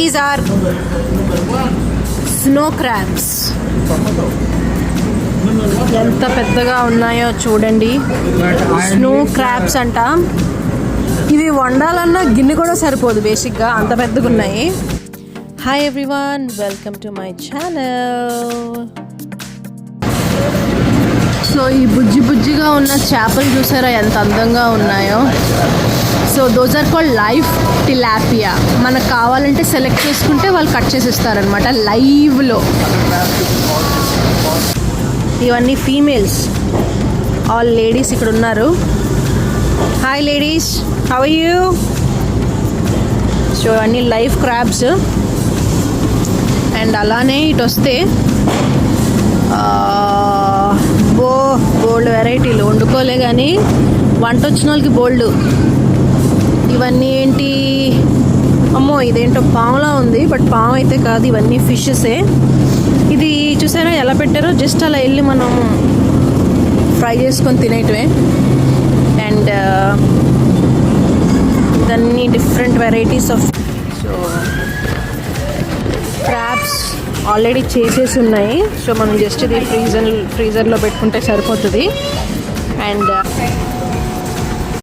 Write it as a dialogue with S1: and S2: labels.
S1: These are snow crabs. ఎంత పెద్దగా ఉన్నాయో చూడండి. స్నో క్రాబ్స్ అంట. ఇవి వండాలన్నా గిన్నె కూడా సరిపోదు బేసిక్గా, అంత పెద్దగా ఉన్నాయి. Hi everyone, welcome to my channel. So ఈ బుజ్జి బుజ్జిగా ఉన్న చేపలు చూసారా ఎంత అందంగా ఉన్నాయో. So those are called live tilapia. మనకు కావాలంటే సెలెక్ట్ చేసుకుంటే వాళ్ళు కట్ చేసి ఇస్తారనమాట లైవ్లో. ఇవన్నీ ఫీమేల్స్, ఆల్ లేడీస్ ఇక్కడ ఉన్నారు. Hi ladies, how are you? So అన్నీ లైవ్ క్రాబ్స్. అండ్ అలానే ఇటు వస్తే బోల్డ్ వెరైటీలు వండుకోలే కానీ వంట వచ్చిన వాళ్ళకి బోల్డ్. ఇవన్నీ ఏంటి, అమ్మో ఇదేంటో పాములా ఉంది, బట్ పాము అయితే కాదు, ఇవన్నీ ఫిషెసే. ఇది చూసారా ఎలా పెట్టారో, జస్ట్ అలా వెళ్ళి మనం ఫ్రై చేసుకొని తినేటివే. అండ్ ఇదన్నీ different varieties of. So crabs already చేసేసి ఉన్నాయి. సో మనం జస్ట్ ఇది ఫ్రీజర్లో పెట్టుకుంటే సరిపోతుంది. అండ్